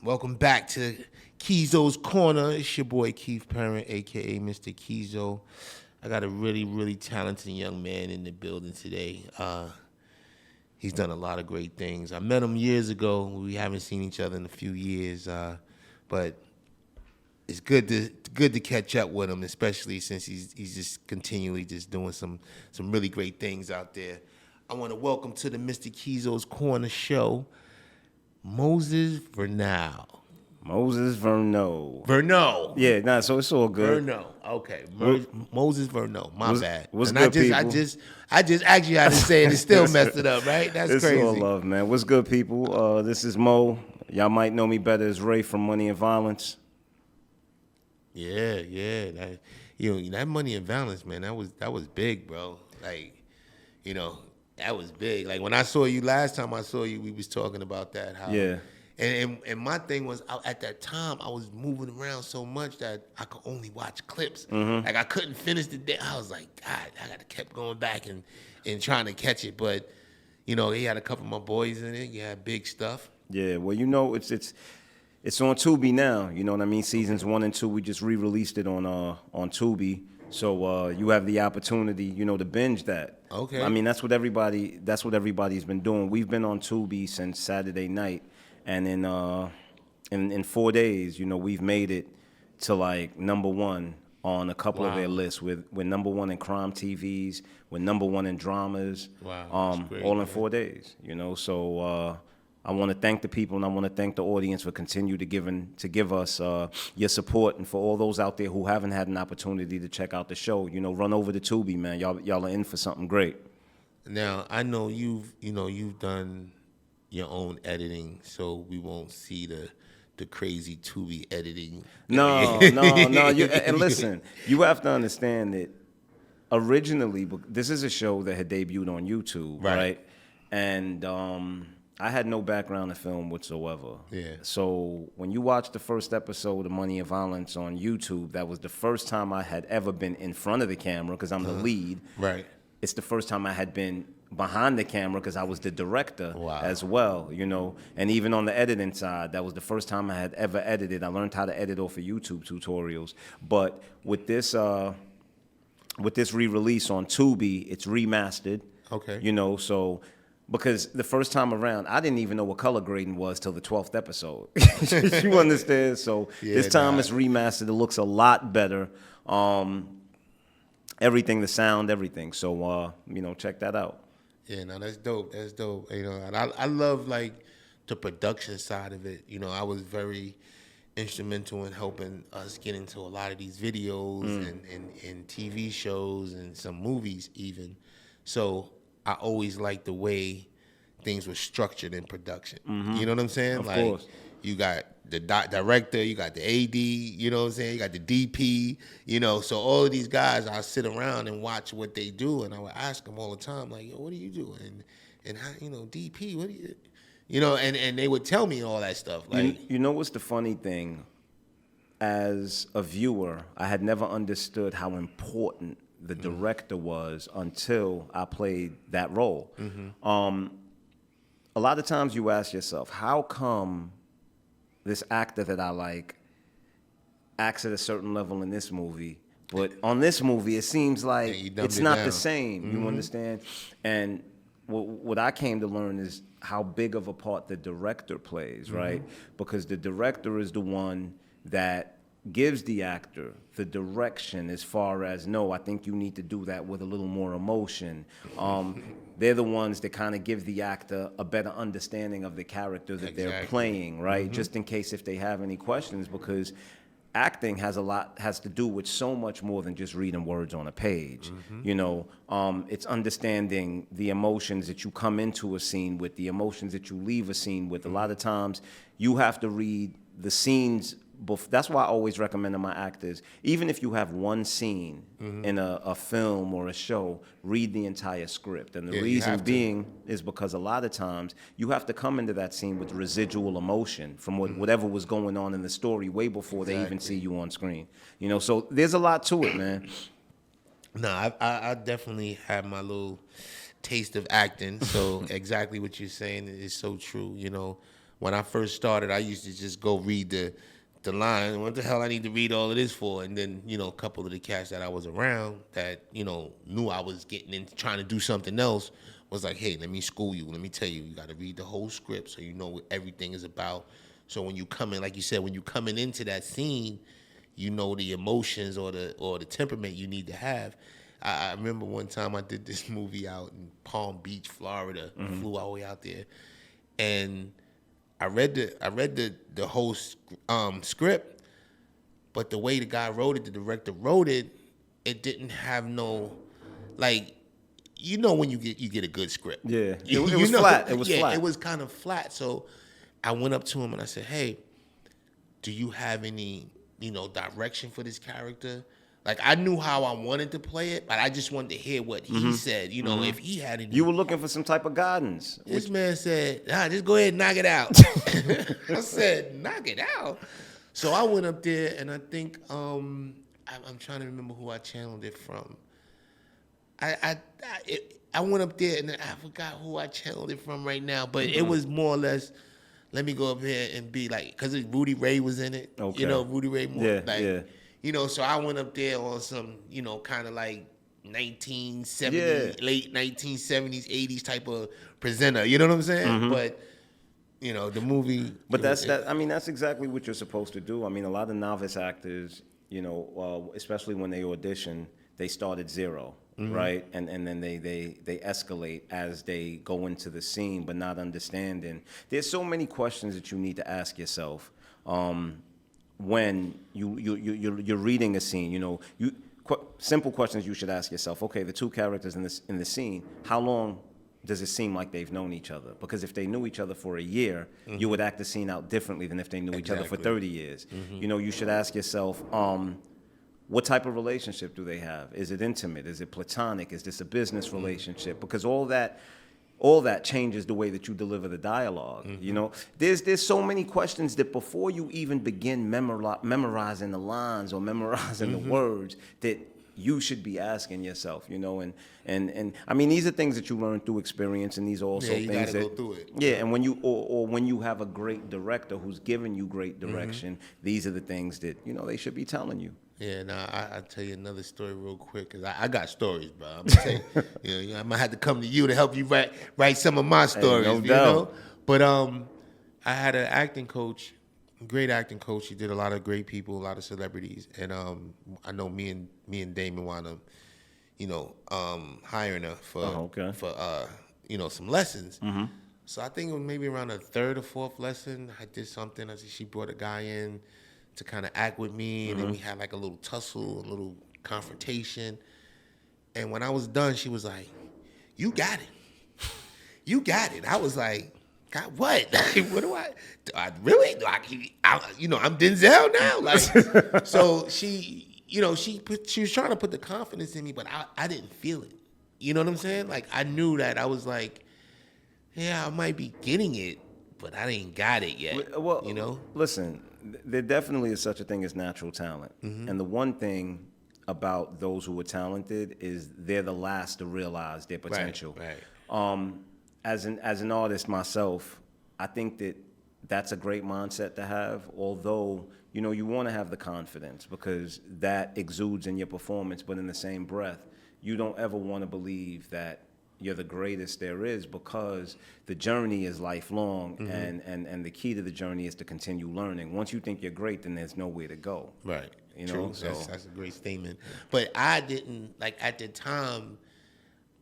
Welcome back to Keeyzo's Corner. It's your boy Keith Parent, a.k.a. Mr. Keeyzo. I got a really, really talented young man in the building today. He's done a lot of great things. I met him years ago. We haven't seen each other in a few years, but it's good to catch up with him, especially since he's just continually just doing some really great things out there. I want to welcome to the Mr. Keeyzo's Corner show, Moses Verneau. Moses Verneau. Verneau. Yeah, nah, so it's all good. Verneau. Okay. Moses Verneau. My bad. What's good, people? I just asked you how to say it and still messed it up, right? That's it's crazy. All love, man. What's good, people? This is Mo. Y'all might know me better as Ray from Money and Violence. Yeah. That Money and Violence, man, that was big, bro. Like, that was big. Like when I saw you last time I saw you, we was talking about that. Yeah. And my thing was, at that time, I was moving around so much that I could only watch clips. Mm-hmm. Like I couldn't finish the day. I was like, God, I got to keep going back and trying to catch it. But, he had a couple of my boys in it. Yeah, big stuff. Yeah, well, it's on Tubi now. You know what I mean? Seasons 1 and 2, we just re-released it on Tubi. So you have the opportunity, to binge that. Okay. I mean, that's what everybody's been doing. We've been on Tubi since Saturday night, and in 4 days, we've made it to like #1 on a couple of their lists. We're #1 in crime TVs. We're #1 in dramas. Wow. That's great, all in 4 days. So. I want to thank the people and I want to thank the audience for continue to give us your support, and for all those out there who haven't had an opportunity to check out the show, run over to Tubi, man. Y'all are in for something great. Now I know you've done your own editing, so we won't see the crazy Tubi editing. No. And listen, you have to understand that originally this is a show that had debuted on YouTube, right? And I had no background in film whatsoever. Yeah. So when you watch the first episode of Money and Violence on YouTube, that was the first time I had ever been in front of the camera because I'm the lead. Right. It's the first time I had been behind the camera because I was the director as well, And even on the editing side, that was the first time I had ever edited. I learned how to edit off of YouTube tutorials. But with this re-release on Tubi, it's remastered. Okay. So... Because the first time around, I didn't even know what color grading was till the 12th episode. You understand? So this time it's remastered. It looks a lot better. Everything, the sound, everything. So, check that out. Yeah, no, that's dope. That's dope. And I love, like, the production side of it. I was very instrumental in helping us get into a lot of these videos and TV shows and some movies even. So I always liked the way things were structured in production. Mm-hmm. You know what I'm saying? Of course. You got the director, you got the AD, you know what I'm saying? You got the DP, So all of these guys, I sit around and watch what they do, and I would ask them all the time, like, yo, what are you doing? And how, DP, what do you, and they would tell me all that stuff. Like, what's the funny thing? As a viewer, I had never understood how important the director was until I played that role. Mm-hmm. A lot of times you ask yourself, how come this actor that I like acts at a certain level in this movie, but on this movie it seems like it's not the same. Mm-hmm. You understand? And what I came to learn is how big of a part the director plays, right? Because the director is the one that gives the actor the direction as far as, no, I think you need to do that with a little more emotion. They're the ones that kind of give the actor a better understanding of the character that they're playing, right? Mm-hmm. Just in case if they have any questions, because acting has to do with so much more than just reading words on a page. Mm-hmm. It's understanding the emotions that you come into a scene with, the emotions that you leave a scene with. A lot of times you have to read the scenes that's why I always recommend to my actors, even if you have one scene in a film or a show, read the entire script. And the Yeah, you reason have to. being is because a lot of times you have to come into that scene with residual emotion from whatever was going on in the story way before they even see you on screen. You know, so there's a lot to it, man. No, I definitely had my little taste of acting. So exactly what you're saying is so true. You know, when I first started, I used to just go read the line. What the hell I need to read all of this for? And then, you know, a couple of the cats that I was around that, you know, knew I was getting into trying to do something else was like, hey, let me school you. Let me tell you, you got to read the whole script so you know what everything is about. So when you come in, like you said, when you coming into that scene, you know the emotions or the temperament you need to have. I remember one time I did this movie out in Palm Beach, Florida. Flew all the way out there, and I read the whole script, but the way the guy wrote it, the director wrote it, it didn't have no, like, you know when you get a good script. Yeah, You it was know, flat. It was yeah, flat. it was kind of flat. So I went up to him and I said, hey, do you have any, you know, direction for this character? Like, I knew how I wanted to play it, but I just wanted to hear what he said. You know, if he had any. You were looking for some type of guidance. This man said, just go ahead and knock it out. I said, knock it out? So I went up there, and I think, I'm trying to remember who I channeled it from. I went up there, and I forgot who I channeled it from right now, but it was more or less, let me go up here and be like, because Rudy Ray was in it. Okay. You know, Rudy Ray Moore. Yeah, like, yeah. You know, so I went up there on some, you know, kind of like 1970s, Yeah. late 1970s, 80s type of presenter. You know what I'm saying? But, you know, the movie. But that's exactly what you're supposed to do. I mean, a lot of novice actors, you know, especially when they audition, they start at zero, right? And then they escalate as they go into the scene, but not understanding. There's so many questions that you need to ask yourself when you're reading a scene. You know, simple questions you should ask yourself. Okay, the two characters in the scene, how long does it seem like they've known each other? Because if they knew each other for a year, you would act the scene out differently than if they knew each other for 30 years. You know, you should ask yourself, what type of relationship do they have? Is it intimate? Is it platonic? Is this a business relationship? Because all that changes the way that you deliver the dialogue. You know, there's so many questions that before you even begin memorizing the lines or memorizing the words that you should be asking yourself, you know, and I mean, these are things that you learn through experience, and these are also you things gotta that go through it. Yeah, and when you or when you have a great director who's giving you great direction, these are the things that, you know, they should be telling you. Yeah, I'll tell you another story real quick, because I got stories, bro. I'm gonna tell you, you know, I might have to come to you to help you write some of my stories, no you doubt. know? But I had an acting coach, great acting coach. He did a lot of great people, a lot of celebrities. And I know me and Damon wound up, you know, hiring her for you know, some lessons. So I think it was maybe around the third or fourth lesson, I did something. I said she brought a guy in to kind of act with me, and then we had like a little tussle, a little confrontation. And when I was done, she was like, "You got it, you got it." I was like, "God, what? What do I really? You know, I'm Denzel now." Like, so she, you know, she was trying to put the confidence in me, but I didn't feel it. You know what I'm saying? Like, I knew that I was like, yeah, I might be getting it, but I ain't got it yet. Well, you know? Listen, there definitely is such a thing as natural talent. And the one thing about those who are talented is they're the last to realize their potential. Right. As an artist myself, I think that that's a great mindset to have, although, you know, you want to have the confidence because that exudes in your performance, but in the same breath, you don't ever want to believe that you're the greatest there is, because the journey is lifelong, and the key to the journey is to continue learning. Once you think you're great, then there's nowhere to go. Right. You know, true. so That's a great statement. But I didn't, like, at the time,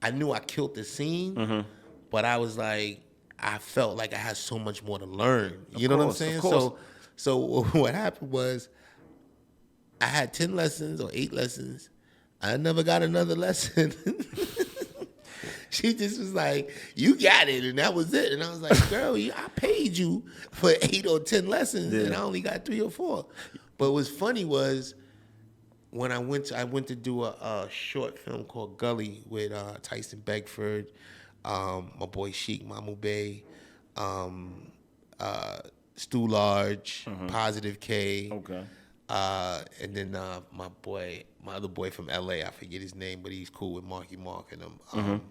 I knew I killed the scene, but I was like, I felt like I had so much more to learn. You know what I'm saying? Of course. So what happened was, I had 10 lessons or 8 lessons. I never got another lesson. She just was like, you got it, and that was it. And I was like, girl, I paid you for 8 or 10 lessons, and I only got 3 or 4. But what's funny was when I went to do a short film called Gully with Tyson Beckford, my boy Sheik Mamu Bey, Stu Large, Positive K. Okay. And then my other boy from LA, I forget his name, but he's cool with Marky Mark and them.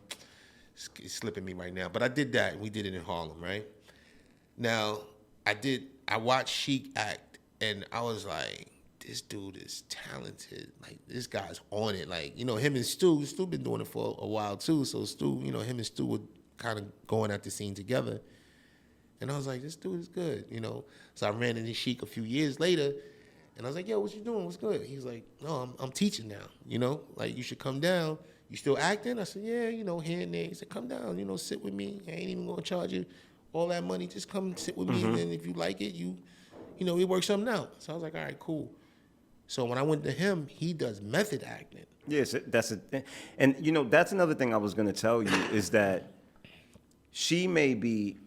It's slipping me right now. But I did that, and we did it in Harlem, right? Now, I watched Sheik act, and I was like, this dude is talented. Like, this guy's on it. Like, him and Stu been doing it for a while too. So Stu, him and Stu were kind of going at the scene together. And I was like, this dude is good, So I ran into Sheik a few years later, and I was like, yo, what you doing? What's good? He was like, no, I'm teaching now, Like, you should come down. You still acting? I said, yeah, here and there. He said, come down, sit with me. I ain't even going to charge you all that money. Just come sit with me, and then if you like it, we work something out. So I was like, all right, cool. So when I went to him, he does method acting. Yes, that's that's another thing I was going to tell you is that she may be,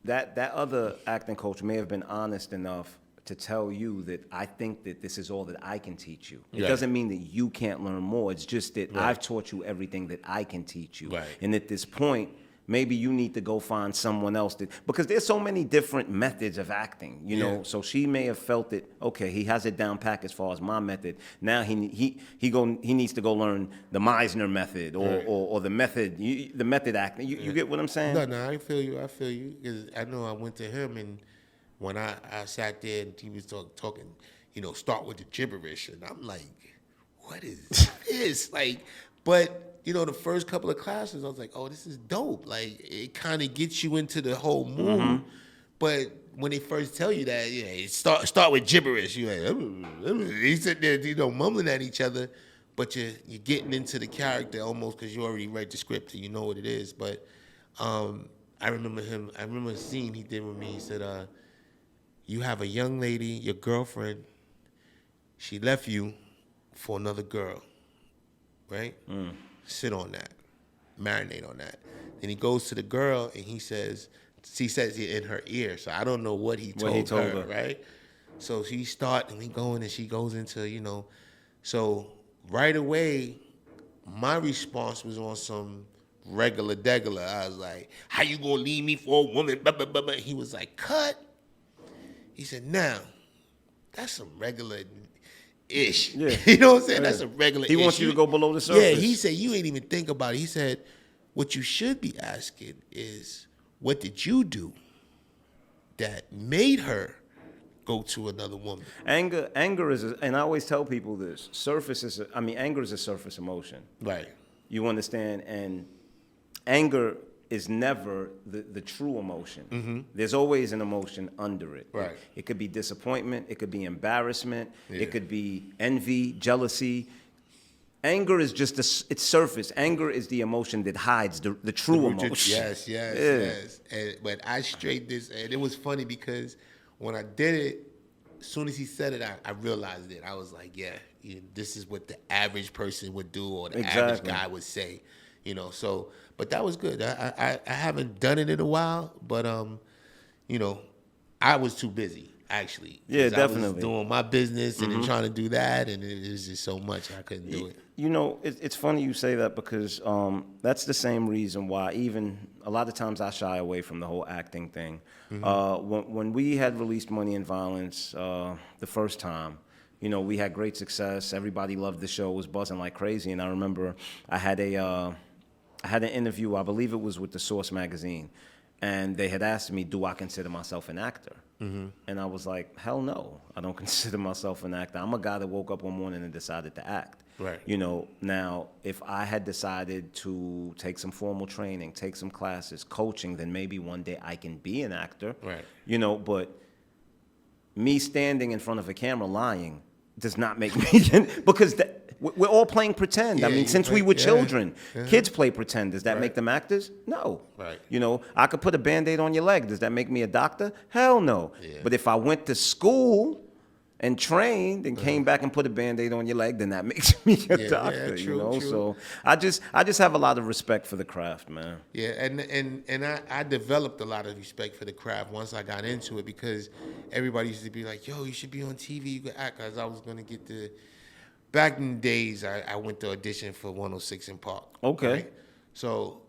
that other acting coach may have been honest enough to tell you that I think that this is all that I can teach you. It doesn't mean that you can't learn more. It's just that I've taught you everything that I can teach you. Right. And at this point, maybe you need to go find someone else because there's so many different methods of acting, know. So she may have felt that, okay, he has it down pat as far as my method. Now he needs to go learn the Meisner method or the method acting. You get what I'm saying? No, I feel you. Because I know I went to him, and when I sat there and he was talking, start with the gibberish, and I'm like, what is this? Like, but the first couple of classes, I was like, oh, this is dope. Like, it kind of gets you into the whole mood. But when they first tell you that, start with gibberish. You're like, he sit there, mumbling at each other, but you're getting into the character almost because you already read the script and you know what it is. But I remember a scene he did with me. He said, you have a young lady, your girlfriend, she left you for another girl, right? Sit on that, marinate on that. Then he goes to the girl and he says it in her ear. So I don't know what he told her, right? So she start and we going and she goes into, So right away, my response was on some regular degular. I was like, how you gonna leave me for a woman? Blah, blah, blah, blah. He was like, cut. He said, now, that's some regular ish. Yeah. You know what I'm saying? Yeah. That's a regular He wants you to go below the surface. Yeah, he said, you ain't even think about it. He said, what you should be asking is, what did you do that made her go to another woman? Anger is, and I always tell people this, anger is a surface emotion. Right. You understand? And anger is never the true emotion. There's always an emotion under it. Right. It could be disappointment. It could be embarrassment. Yeah. It could be envy, jealousy. Anger is just it's surface. Anger is the emotion that hides the true emotion. Yes. But I straight this, and it was funny because when I did it, as soon as he said it, I realized it. I was like, this is what the average person would do or the average guy would say. So, but that was good. I haven't done it in a while, but I was too busy actually. Yeah, definitely. I was doing my business and then trying to do that, and it was just so much I couldn't do it. It's funny you say that because that's the same reason why even a lot of times I shy away from the whole acting thing. When we had released Money and Violence the first time, we had great success. Everybody loved the show. It was buzzing like crazy. And I remember I had an interview, I believe it was with the Source magazine, and they had asked me, do I consider myself an actor? And I was like, hell no, I don't consider myself an actor. I'm a guy that woke up one morning and decided to act. Right. Now, if I had decided to take some formal training, take some classes, coaching, then maybe one day I can be an actor. Right. But me standing in front of a camera lying does not make me, because we're all playing pretend. I mean, since we were children, kids play pretend. Does that make them actors? No. Right. I could put a Band-Aid on your leg. Does that make me a doctor? Hell no. Yeah. But if I went to school and trained and came back and put a Band-Aid on your leg, then that makes me a doctor, true, you know? true. So I just have a lot of respect for the craft, man. Yeah, and I developed a lot of respect for the craft once I got into it, because everybody used to be like, yo, you should be on TV, you could act, because I was going to get the... Back in the days, I went to audition for 106 in Park. Okay. Right? So...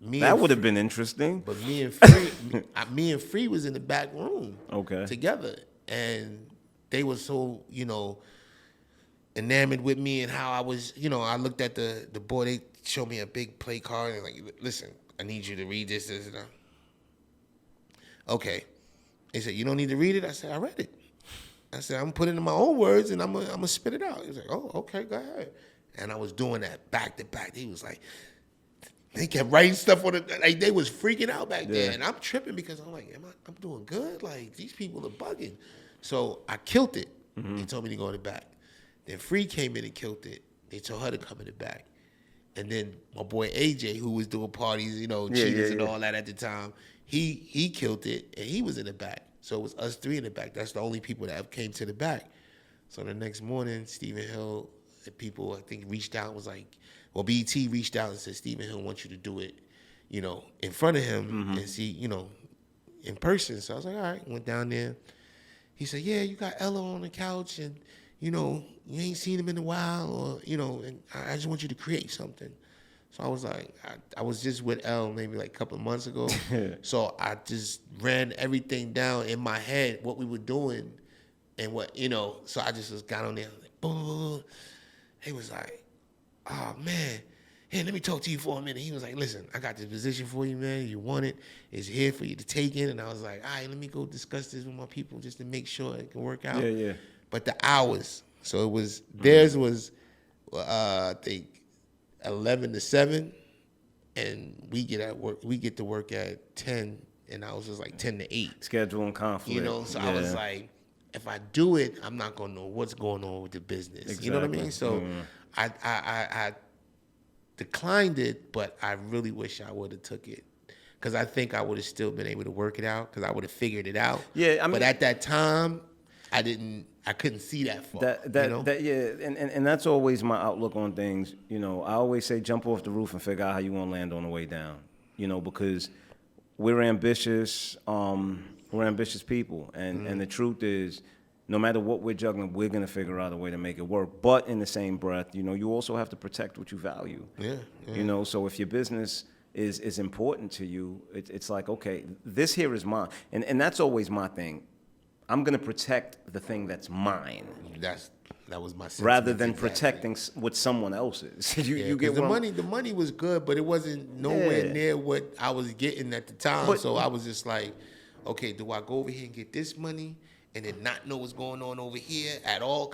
That would have been interesting. But me and Free was in the back room together, and they were so, enamored with me and how I was, I looked at the board, they showed me a big play card and like, listen, I need you to read this and that. Okay. They said, you don't need to read it? I said, I read it. I said, I'm putting it in my own words and I'm gonna spit it out. He was like, oh, okay, go ahead. And I was doing that back to back. He was like, they kept writing stuff on it. Like, they was freaking out back there. And I'm tripping because I'm like, I'm doing good? Like, these people are bugging. So I killed it. They told me to go in the back. Then Free came in and killed it. They told her to come in the back. And then my boy AJ, who was doing parties, cheaters and all that at the time, he killed it, and he was in the back. So it was us three in the back. That's the only people that came to the back. So the next morning, Stephen Hill, the people, I think, reached out and was like, well, BET reached out and said, Stephen Hill wants you to do it, in front of him and see, in person. So I was like, all right, went down there. He said, yeah, you got Ella on the couch and, you ain't seen him in a while, or, and I just want you to create something. So I was like, I was just with Elle maybe like a couple of months ago. So I just ran everything down in my head, what we were doing and what, so I just got on there, like, boom. He was like, oh, man, hey, let me talk to you for a minute. He was like, listen, I got this position for you, man. You want it. It's here for you to take it. And I was like, all right, let me go discuss this with my people just to make sure it can work out. Yeah. But the hours, so it was, theirs was, I think, 11 to 7, and we get to work at 10, and I was just like 10 to 8. Schedule and conflict. So I was like, if I do it, I'm not gonna know what's going on with the business. Exactly. You know what I mean? So I declined it, but I really wish I would have took it, because I think I would have still been able to work it out, because I would have figured it out. Yeah, I mean, but at that time, I couldn't see that far. And that's always my outlook on things. I always say jump off the roof and figure out how you want to land on the way down. Because we're ambitious. We're ambitious people, and the truth is, no matter what we're juggling, we're gonna figure out a way to make it work. But in the same breath, you also have to protect what you value. Yeah. So if your business is important to you, it's like, okay, this here is mine, and that's always my thing. I'm gonna protect the thing that's mine. That was my sentiment, rather than protecting what someone else's. You get the money. The money was good, but it wasn't nowhere near what I was getting at the time. So I was just like, okay, do I go over here and get this money and then not know what's going on over here at all?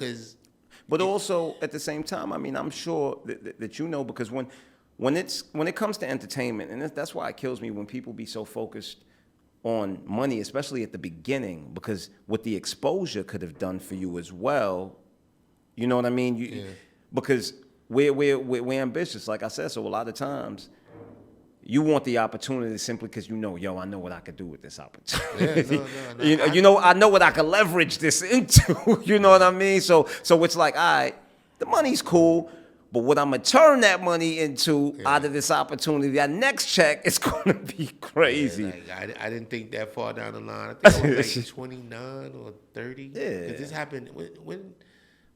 But also at the same time, I mean, I'm sure that because when it comes to entertainment, and that's why it kills me when people be so focused on money, especially at the beginning, because what the exposure could have done for you as well. You know what I mean? Because we're ambitious, like I said. So a lot of times, you want the opportunity simply because I know what I could do with this opportunity. No. I know what I could leverage this into. You know what I mean? So it's like, all right, the money's cool, but what I'm gonna turn that money into out of this opportunity, that next check is gonna be crazy. I didn't think that far down the line. I think I was like 29 or 30. Yeah. Because this happened when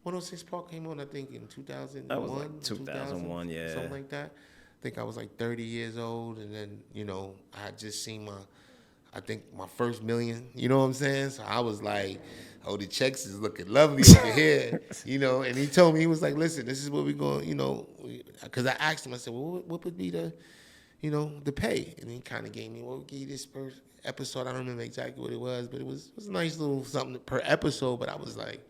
106 Park came on, I think in 2001. That was like 2001, yeah. Something like that. I think I was like 30 years old, and then, I had just seen my first million, you know what I'm saying? So I was like, oh, the checks is looking lovely over here, and he told me, he was like, listen, this is what we're going, because I asked him, I said, well, what would be the pay? And he kind of gave me, well, we'll give you this per episode. I don't remember exactly what it was, but it was a nice little something per episode, but I was like,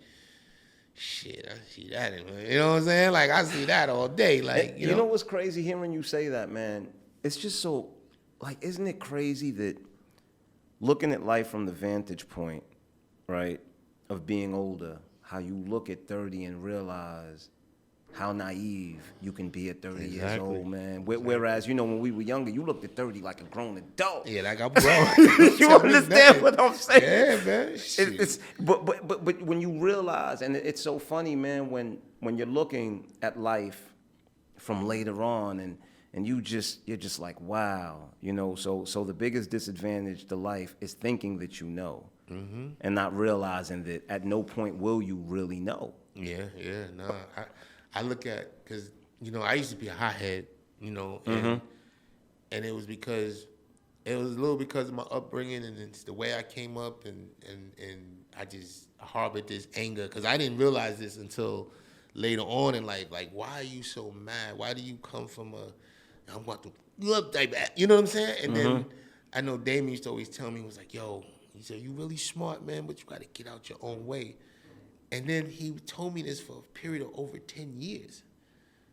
shit, I see that. You know what I'm saying? Like, I see that all day. Like, you know what's crazy hearing you say that, man? It's just so, like, isn't it crazy that looking at life from the vantage point, right, of being older, how you look at 30 and realize how naive you can be at 30 years Exactly. old, man. Whereas, you know, when we were younger, you looked at 30 like a grown adult. Yeah, like I'm grown. You understand what I'm saying? Yeah, man. Shit. But when you realize, and it's so funny, man, when you're looking at life from later on, and you're just like, wow, you know. So the biggest disadvantage to life is thinking that you know, and not realizing that at no point will you really know. Yeah, no. I look at, because, you know, I used to be a hothead, you know, and it was a little because of my upbringing, and it's the way I came up, and I just harbored this anger, because I didn't realize this until later on in life. Like, why are you so mad? Why do you come from I'm about to, you know what I'm saying? And then I know Damien used to always tell me, he was like, yo, he said, you really smart, man, but you got to get out your own way. And then he told me this for a period of over 10 years.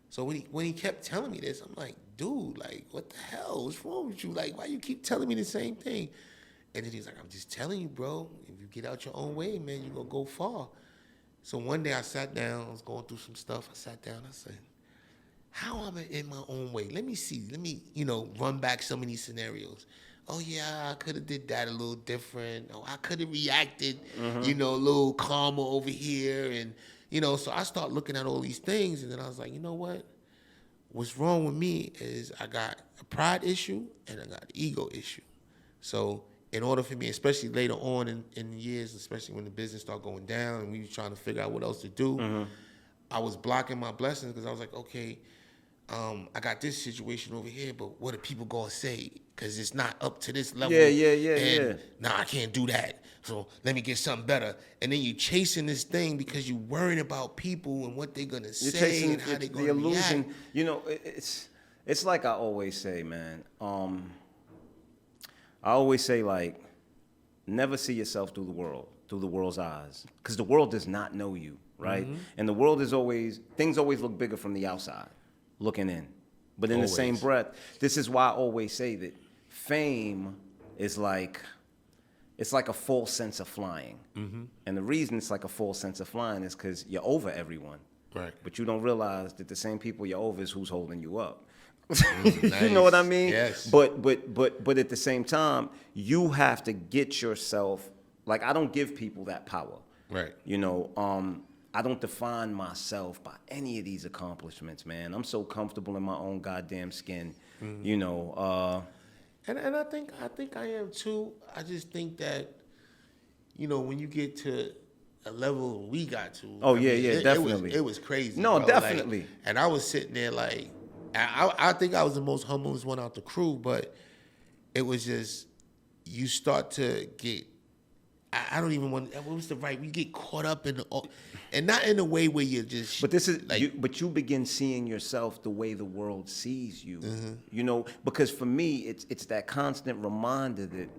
So when he kept telling me this, I'm like, dude, like, what the hell? What's wrong with you? Like, why you keep telling me the same thing? And then he's like, I'm just telling you, bro, if you get out your own way, man, you're going to go far. So one day I sat down, I was going through some stuff. I sat down, I said, how am I in my own way? Let me see. Let me, you know, run back some of these scenarios. Oh, yeah, I could have did that a little different. Oh, I could have reacted, you know, a little calmer over here. And, you know, so I start looking at all these things, and then I was like, you know what? What's wrong with me is I got a pride issue and I got an ego issue. So in order for me, especially later on in the years, especially when the business started going down and we were trying to figure out what else to do, I was blocking my blessings, because I was like, okay, I got this situation over here, but what are people gonna say? Because it's not up to this level. Yeah. Nah, I can't do that. So let me get something better. And then you chasing this thing because you worrying about people and what they're gonna say and how they're gonna the illusion. react. You know, it's like I always say, man. I always say, like, never see yourself through the world's eyes, because the world does not know you, right? And the world is things always look bigger from the outside, looking in. But in the same breath, this is why I always say that fame is like, it's like a false sense of flying. And the reason it's like a false sense of flying is because you're over everyone. Right. But you don't realize that the same people you're over is who's holding you up. Nice. You know what I mean? Yes. But at the same time, you have to get yourself, like, I don't give people that power. Right. You know, I don't define myself by any of these accomplishments, man. I'm so comfortable in my own goddamn skin, you know. And I think I am too. I just think that, you know, when you get to a level we got to. Oh, yeah, definitely. It was crazy. No, bro. definitely. Like, and I was sitting there like, I think I was the most humblest one out the crew, but it was just, you start to get, I don't even want, what was the right, we get caught up in and not in a way where you're just. But this is, like, but you begin seeing yourself the way the world sees you. You know, because for me, it's that constant reminder that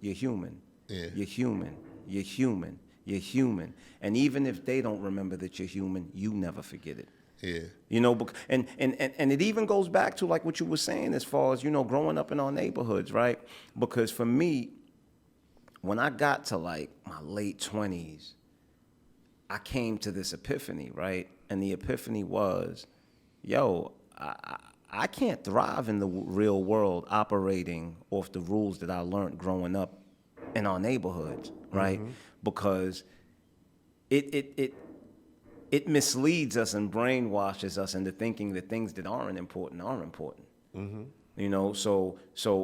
you're human. Yeah. You're human. You're human. You're human. And even if they don't remember that you're human, you never forget it. Yeah. You know, and it even goes back to, like, what you were saying as far as, you know, growing up in our neighborhoods, right? Because for me, when I got to, like, my late 20s, I came to this epiphany, right? And the epiphany was, yo, I can't thrive in the real world operating off the rules that I learned growing up in our neighborhoods, right? Because it misleads us and brainwashes us into thinking that things that aren't important are important. You know, so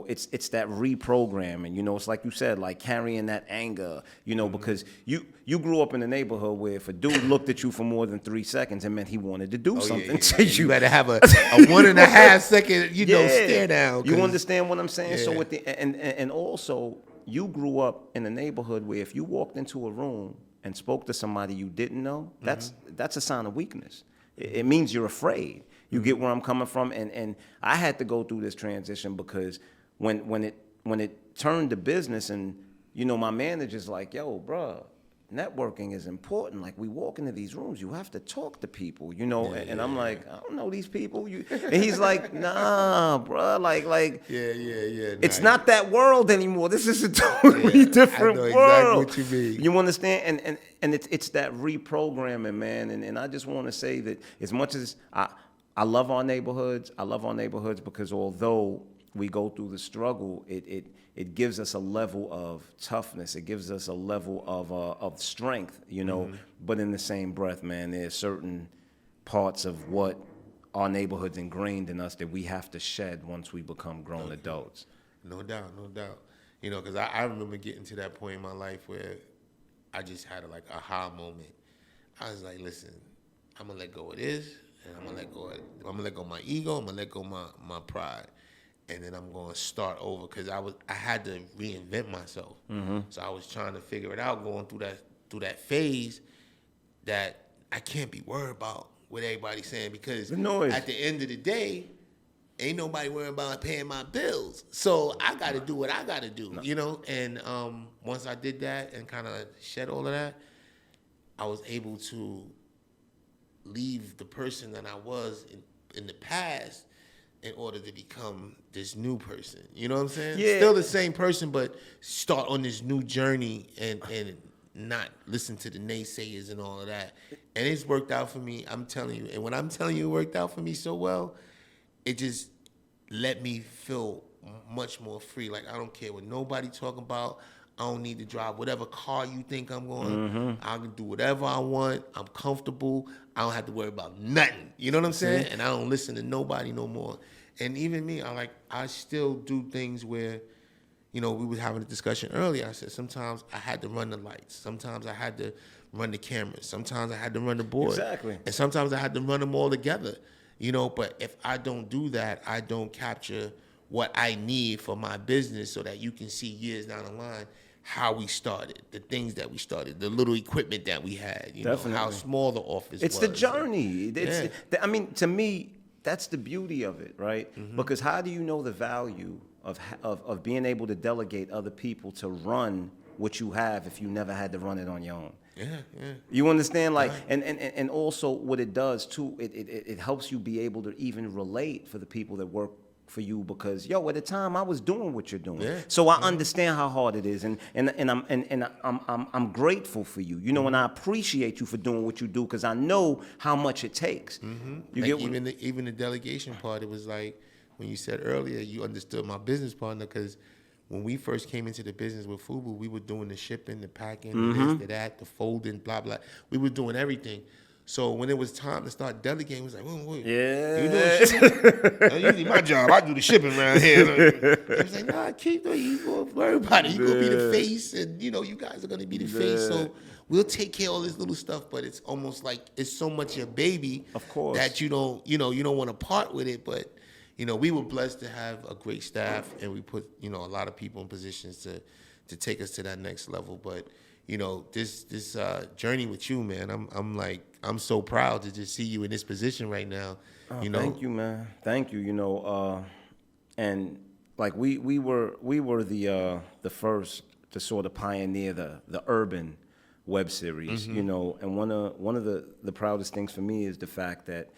it's that reprogramming. You know, it's like you said, like carrying that anger. You know, because you grew up in a neighborhood where if a dude looked at you for more than 3 seconds, it meant he wanted to do something to you. You better have a 1.5 second, you know, stare down. You understand what I'm saying? Yeah. So and also, you grew up in a neighborhood where if you walked into a room and spoke to somebody you didn't know, that's a sign of weakness. It means you're afraid. You get where I'm coming from? And I had to go through this transition because when it turned to business, and, you know, my manager's like, yo, bruh, networking is important. Like, we walk into these rooms, you have to talk to people, you know. And I'm like, I don't know these people. And he's like, nah, bro. Like, Yeah. it's not that world anymore. This is a totally different I know world. exactly what you mean. You understand? And it's that reprogramming, man. And I just want to say that as much as I love our neighborhoods, because although we go through the struggle, it gives us a level of toughness. It gives us a level of strength, you know. But in the same breath, man, there's certain parts of what our neighborhood's ingrained in us that we have to shed once we become grown adults. No doubt. You know, because I remember getting to that point in my life where I just had a aha moment. I was like, listen, I'm gonna let go of this, and I'm gonna let go of my ego. I'm gonna let go of my pride. And then I'm going to start over because I had to reinvent myself. So I was trying to figure it out, going through that phase that I can't be worried about what everybody's saying, because at the end of the day, ain't nobody worried about paying my bills. So I got to do what I got to do, you know. And once I did that and kind of shed all of that, I was able to leave the person that I was in the past in order to become this new person. You know what I'm saying? Yeah. Still the same person, but start on this new journey and not listen to the naysayers and all of that. And it's worked out for me, I'm telling you. And when I'm telling you it worked out for me so well, it just let me feel much more free. Like, I don't care what nobody talking about. I don't need to drive whatever car you think I'm going. I can do whatever I want. I'm comfortable. I don't have to worry about nothing. You know what I'm saying? And I don't listen to nobody no more. And even me, I still do things where, you know, we were having a discussion earlier. I said sometimes I had to run the lights. Sometimes I had to run the cameras. Sometimes I had to run the board. Exactly. And sometimes I had to run them all together. You know, but if I don't do that, I don't capture what I need for my business so that you can see years down the line how we started, the things that we started, the little equipment that we had, you know, how small the office was. It's the journey. I mean, to me, that's the beauty of it, right? Because how do you know the value of being able to delegate other people to run what you have if you never had to run it on your own? Yeah. You understand? Like, and also what it does too, it helps you be able to even relate for the people that work for you, because at the time I was doing what you're doing, so I understand how hard it is, and I'm grateful for you, you know, and I appreciate you for doing what you do, because I know how much it takes. You Like get even the delegation part, it was like when you said earlier you understood my business partner, because when we first came into the business with FUBU, we were doing the shipping, the packing, the this, the that, the folding, blah blah. We were doing everything. So when it was time to start delegating, it was like, wait, you doing shipping? That's usually my job. I do the shipping around here. He was like, nah, keep doing. You gonna worry about it. You gonna be the face, and you know you guys are gonna be the face. So we'll take care of all this little stuff. But it's almost like it's so much your baby, of course, that you don't want to part with it. But you know, we were blessed to have a great staff, and we put a lot of people in positions to take us to that next level. But you know, this journey with you, man, I'm so proud to just see you in this position right now. You know, thank you, man. Thank you. You know, and like we were the first to sort of pioneer the urban web series. You know, and one of the proudest things for me is the fact that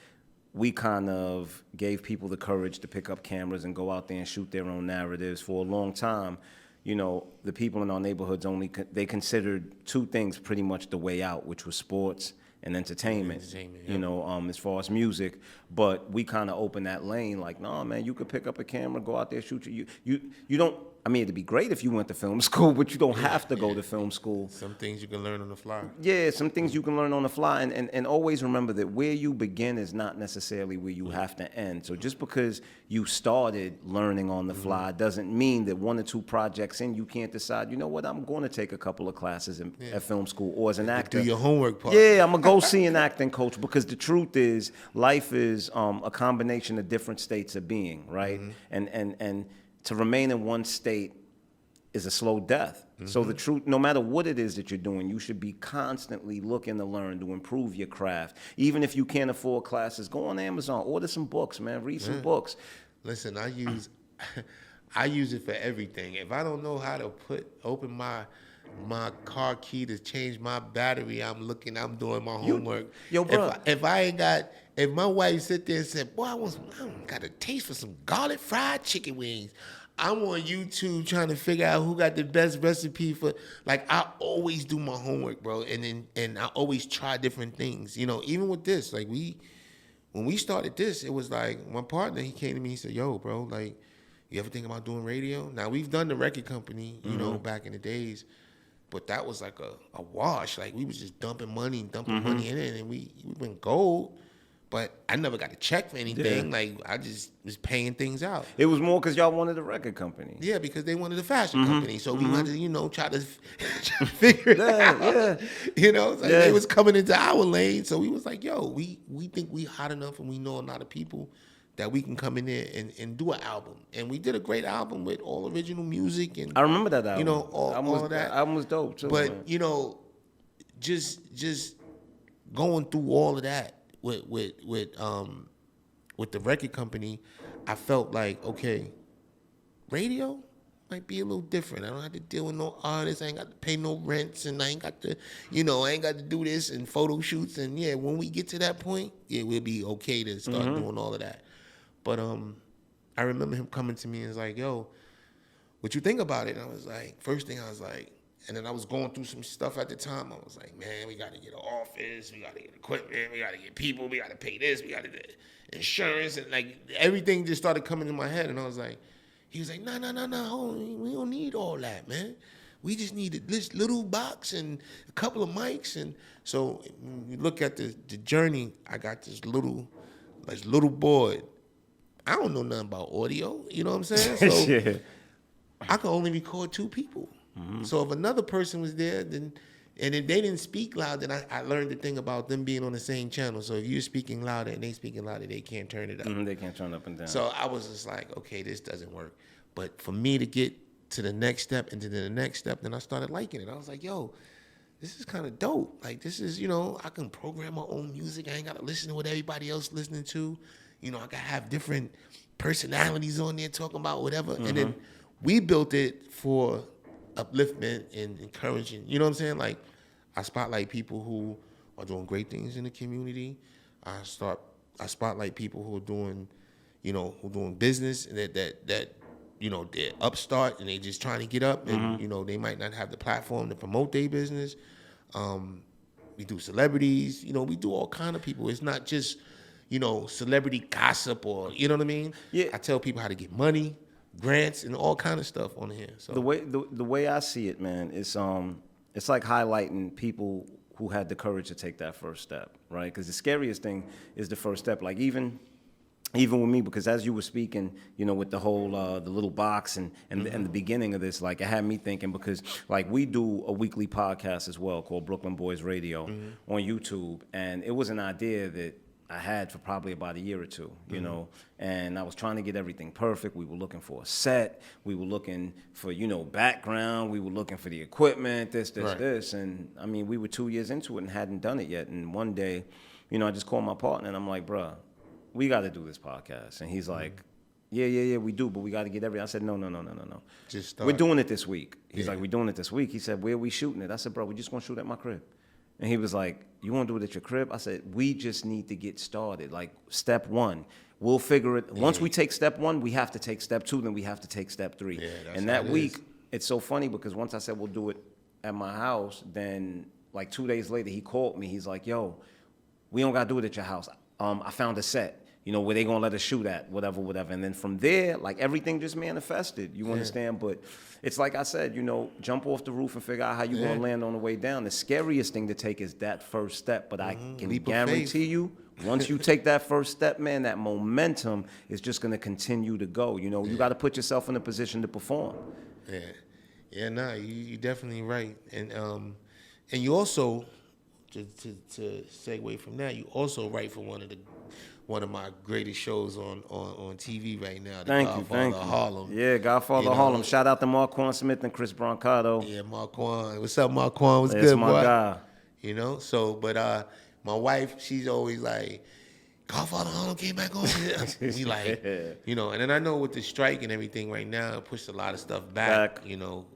we kind of gave people the courage to pick up cameras and go out there and shoot their own narratives. For a long time, you know, the people in our neighborhoods they considered two things pretty much the way out, which was sports and entertainment. You know, as far as music. But we kind of opened that lane, like, no, man, you could pick up a camera, go out there, shoot you don't. I mean, it'd be great if you went to film school, but you don't have to go to film school. Some things you can learn on the fly. Yeah, some things you can learn on the fly, and always remember that where you begin is not necessarily where you have to end. So just because you started learning on the fly doesn't mean that one or two projects in, you can't decide, you know what, I'm going to take a couple of classes at film school or as an actor. Do your homework part. Yeah, I'm going to go see an acting coach, because the truth is life is a combination of different states of being, right? And to remain in one state is a slow death. So the truth, no matter what it is that you're doing, you should be constantly looking to learn, to improve your craft. Even if you can't afford classes, go on Amazon, order some books, man, read some books. Listen, I use it for everything. If I don't know how to open my my car key to change my battery. I'm doing my homework. Yo, bro. If my wife sit there and said, boy, I got a taste for some garlic fried chicken wings. I'm on YouTube trying to figure out who got the best recipe for, like, I always do my homework, bro. And I always try different things. You know, even with this, like when we started this, it was like my partner, he came to me, he said, yo, bro, like, you ever think about doing radio? Now, we've done the record company, you know, back in the days, but that was like a wash. Like, we was just dumping money in it, and we went gold, but I never got a check for anything. Yeah. Like, I just was paying things out. It was more because y'all wanted a record company. Yeah, because they wanted a fashion company. So we wanted to, you know, try to figure it out. Yeah. You know, like they was coming into our lane. So we was like, yo, we think we hot enough and we know a lot of people that we can come in there and do an album. And we did a great album with all original music. And I remember that album. You know, all of that. That album was dope, too. But, man. you know, just going through all of that with the record company, I felt like, okay, radio might be a little different. I don't have to deal with no artists. I ain't got to pay no rents, and I ain't got to, you know, I ain't got to do this and photo shoots. And yeah, when we get to that point, yeah, we'll be okay to start doing all of that. But I remember him coming to me and was like, yo, what you think about it? And I was like, first thing I was like, and then I was going through some stuff at the time. I was like, man, we got to get an office. We got to get equipment. We got to get people. We got to pay this. We got to get insurance. And, like, everything just started coming in my head. And I was like, he was like, no. We don't need all that, man. We just need this little box and a couple of mics. And so when you look at the journey, I got this little board. I don't know nothing about audio. You know what I'm saying? So Yeah. I could only record 2 people. So if another person was there, and if they didn't speak loud, then I learned the thing about them being on the same channel. So if you're speaking louder and they speaking louder, they can't turn it up. They can't turn up and down. So I was just like, okay, this doesn't work. But for me to get to the next step and to the next step, then I started liking it. I was like, yo, this is kind of dope. Like, this is, you know, I can program my own music. I ain't got to listen to what everybody else listening to. You know, I got to have different personalities on there talking about whatever. And then we built it for upliftment and encouraging. You know what I'm saying? Like, I spotlight people who are doing great things in the community. I spotlight people who are doing, you know, who doing business and that you know, they're upstart and they just trying to get up and, you know, they might not have the platform to promote their business. We do celebrities, you know, we do all kind of people. It's not just, you know, celebrity gossip or, you know what I mean? Yeah. I tell people how to get money, grants, and all kind of stuff on here. So The way I see it, man, it's like highlighting people who had the courage to take that first step, right? Because the scariest thing is the first step. Like even with me, because as you were speaking, you know, with the whole the little box and the beginning of this, like, it had me thinking, because like we do a weekly podcast as well called Brooklyn Boys Radio on YouTube, and it was an idea that I had for probably about a year or two, you know, and I was trying to get everything perfect. We were looking for a set. We were looking for, you know, background. We were looking for the equipment, this. And I mean, we were 2 years into it and hadn't done it yet. And one day, you know, I just called my partner and I'm like, bruh, we got to do this podcast. And he's like, yeah, we do, but we got to get everything. I said, no. just start. We're doing it this week. He's like, we're doing it this week. He said, where are we shooting it? I said, bro, we just going to shoot at my crib. And he was like, you want to do it at your crib? I said, we just need to get started. Like, step 1, we'll figure it. Once we take step 1, we have to take step 2, then we have to take step 3. Yeah, that's and how that it week, is. it's so funny because once I said we'll do it at my house, then like 2 days later, he called me. He's like, yo, we don't got to do it at your house. I found a set, you know, where they going to let us shoot at, whatever. And then from there, like, everything just manifested. You understand? But it's like I said, you know, jump off the roof and figure out how you're going to land on the way down. The scariest thing to take is that first step. But I can guarantee you, once you take that first step, man, that momentum is just going to continue to go. You know, you got to put yourself in a position to perform. Yeah, you're definitely right. And you also, to segue from that, you also write for one of my greatest shows on TV right now, the Godfather of Harlem. Yeah, Godfather of Harlem. Shout out to Marquand Smith and Chris Brancato. Yeah, Marquand. What's up, Marquand? What's That's good, my boy? guy. You know, so, but my wife, she's always like, Godfather Harlem came back on. We like, you know, and then I know with the strike and everything right now, it pushed a lot of stuff back. You know.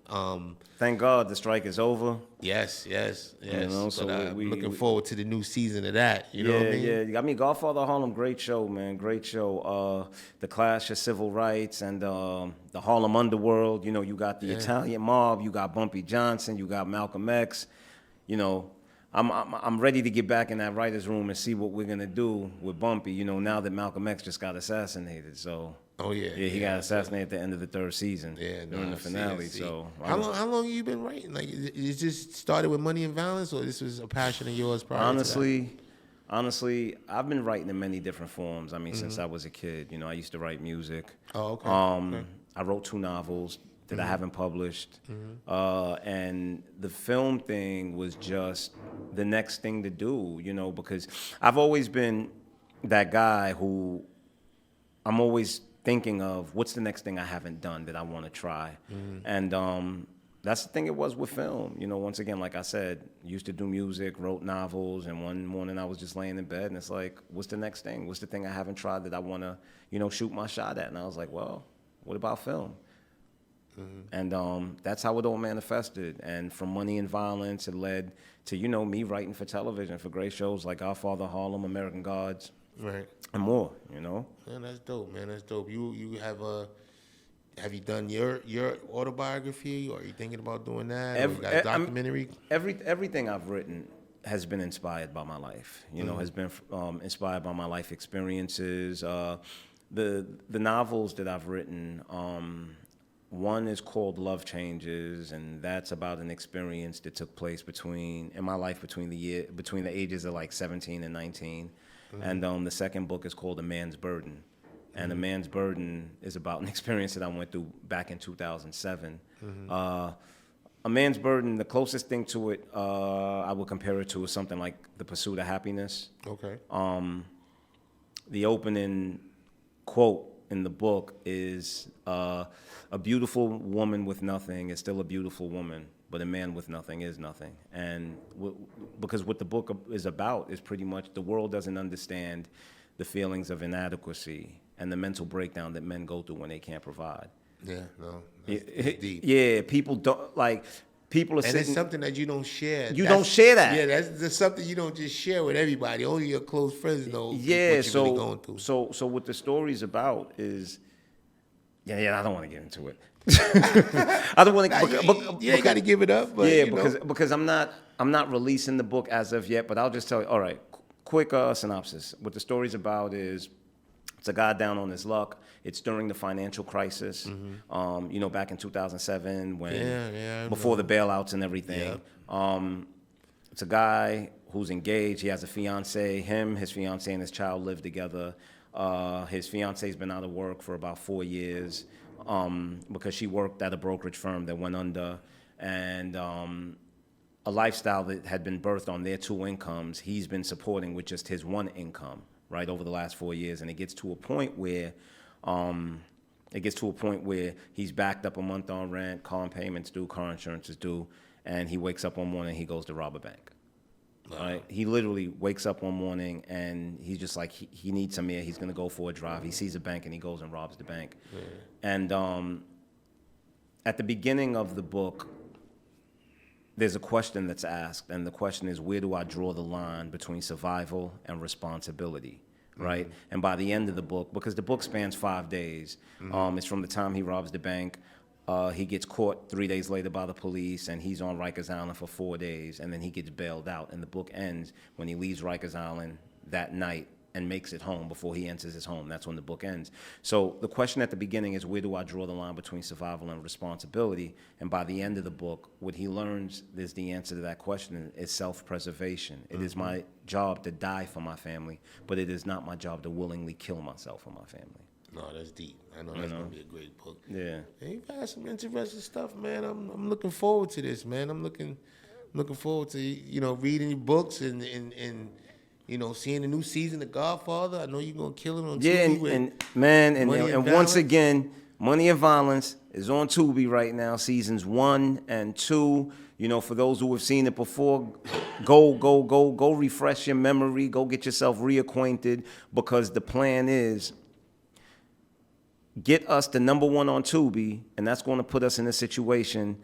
Thank God the strike is over. Yes. You know, so but I'm looking forward to the new season of that. You know what I mean? Yeah. I mean, Godfather Harlem, great show, man. Great show. The clash of civil rights and the Harlem underworld. You know, you got the Italian mob, you got Bumpy Johnson, you got Malcolm X. You know, I'm ready to get back in that writer's room and see what we're gonna do with Bumpy. You know, now that Malcolm X just got assassinated. So. He got assassinated at the end of the third season. During the finale. So how long you been writing? Like, it just started with Money and Violence, or this was a passion of yours prior to that? Honestly, I've been writing in many different forms. I mean, since I was a kid, you know, I used to write music. Oh, okay. I wrote 2 novels that I haven't published, and the film thing was just the next thing to do. You know, because I've always been that guy who I'm always thinking of what's the next thing I haven't done that I want to try. And that's the thing it was with film. You know, once again, like I said, used to do music, wrote novels, and one morning I was just laying in bed and it's like, what's the next thing? What's the thing I haven't tried that I want to, you know, shoot my shot at? And I was like, well, what about film? And that's how it all manifested. And from Money and Violence, it led to, you know, me writing for television for great shows like Godfather Harlem, American Gods. Right. And more, you know. Man, that's dope, man. That's dope. You have you done your autobiography, or are you thinking about doing that? Or you got a documentary? Everything I've written has been inspired by my life. You know, has been inspired by my life experiences. The novels that I've written, one is called Love Changes, and that's about an experience that took place in my life between the ages of like 17 and 19. And the second book is called A Man's Burden. And A Man's Burden is about an experience that I went through back in 2007. A Man's Burden, the closest thing to it, I would compare it to is something like The Pursuit of Happiness. Okay. The opening quote in the book is, a beautiful woman with nothing is still a beautiful woman, but a man with nothing is nothing. And because what the book is about is pretty much the world doesn't understand the feelings of inadequacy and the mental breakdown that men go through when they can't provide. Yeah, no, that's deep. Yeah, people don't, like, people are and it's something that you don't share. Don't share that. Yeah, that's something you don't just share with everybody. Only your close friends know yeah, what you're really going through. So what the story's about is, I don't want to get into it. I don't want to. You ain't got to give it up. But, because I'm not releasing the book as of yet. But I'll just tell you. All right, quick synopsis. What the story's about is, it's a guy down on his luck. It's during the financial crisis. You know, back in 2007 when before the bailouts and everything. It's a guy who's engaged. He has a fiance. His fiance, and his child live together. His fiance's been out of work for about 4 years. Because she worked at a brokerage firm that went under, and a lifestyle that had been birthed on their 2 incomes, he's been supporting with just his 1 income, right, over the last 4 years. And it gets to a point where he's backed up a month on rent, car payments due, car insurance is due, and he wakes up one morning, he goes to rob a bank. Right? He literally wakes up one morning and he's just like, he needs some air. He's going to go for a drive. He sees a bank and he goes and robs the bank. And at the beginning of the book, there's a question that's asked. And the question is, where do I draw the line between survival and responsibility? Right? And by the end of the book, because the book spans 5 days, it's from the time he robs the bank. He gets caught 3 days later by the police, and he's on Rikers Island for 4 days, and then he gets bailed out. And the book ends when he leaves Rikers Island that night and makes it home before he enters his home. That's when the book ends. So the question at the beginning is, where do I draw the line between survival and responsibility? And by the end of the book, what he learns is the answer to that question is self-preservation. It is my job to die for my family, but it is not my job to willingly kill myself for my family. No, that's deep. I know that's gonna be a great book. Yeah. And you've had some interesting stuff, man. I'm looking forward to this, man. I'm looking forward to reading your books and seeing the new season of Godfather. I know you're gonna kill it on TV. And once Money and Violence is on Tubi right now, seasons 1 and 2. You know, for those who have seen it before, go refresh your memory. Go get yourself reacquainted, because the plan is get us the #1 on Tubi, and that's going to put us in a situation.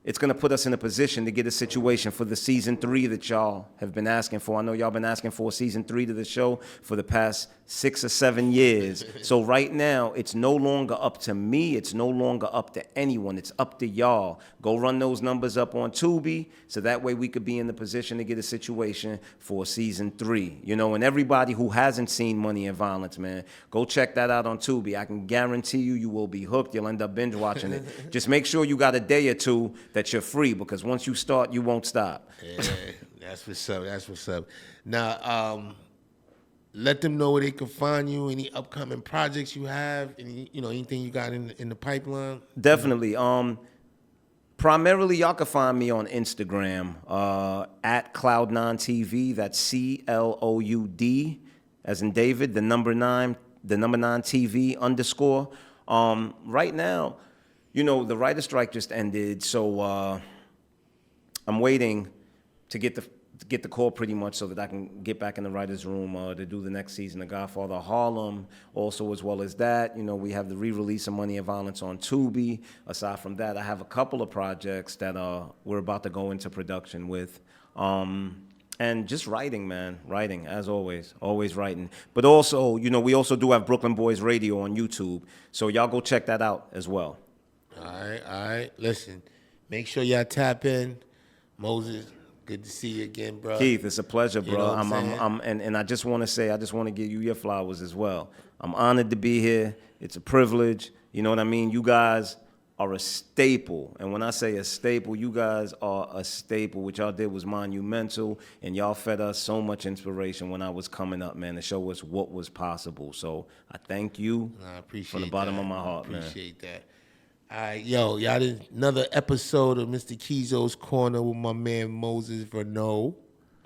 It's going to put us in a position to get a situation for the season 3 that y'all have been asking for. I know y'all been asking for a season 3 to the show for the past 6 or 7 years. So right now, it's no longer up to me. It's no longer up to anyone. It's up to y'all. Go run those numbers up on Tubi, so that way we could be in the position to get a situation for season 3. You know, and everybody who hasn't seen Money and Violence, man, go check that out on Tubi. I can guarantee you, you will be hooked. You'll end up binge watching it. Just make sure you got a day or two that you're free, because once you start, you won't stop. Yeah, that's what's up. That's what's up. Now, let them know where they can find you. Any upcoming projects you have? Anything you got in the pipeline? Definitely. Primarily, y'all can find me on Instagram at Cloud9TV. That's CLOUD, as in David, the number 9 TV _. Right now, you know, the writer strike just ended, so I'm waiting to get the call pretty much so that I can get back in the writer's room to do the next season of Godfather Harlem. Also, as well as that, you know, we have the re-release of Money and Violence on Tubi. Aside from that, I have a couple of projects that we're about to go into production with. And just writing, man. Writing, as always. Always writing. But also, you know, we also do have Brooklyn Boys Radio on YouTube. So y'all go check that out as well. All right. Listen, make sure y'all tap in. Moses, good to see you again, bro. Keith, it's a pleasure, bro. You know what I'm and I just want to give you your flowers as well. I'm honored to be here. It's a privilege. You know what I mean? You guys are a staple. And when I say a staple, you guys are a staple. What y'all did was monumental, and y'all fed us so much inspiration when I was coming up, man, to show us what was possible. So I thank you I appreciate from the bottom that. of my heart, man. Appreciate that. All right, y'all did another episode of Mr. Keeyzo's Corner with my man Moses Verneau.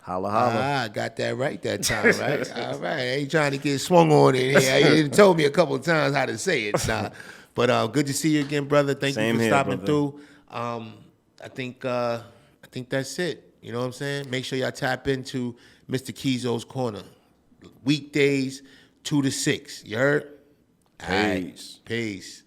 Holla, holla. I got that right that time, right? All right, I ain't trying to get swung on in here. You didn't told me a couple of times how to say it. Nah. But good to see you again, brother. Thank you for stopping through. I think that's it. You know what I'm saying? Make sure y'all tap into Mr. Keeyzo's Corner. Weekdays, 2 to 6. You heard? Peace. All right. Peace.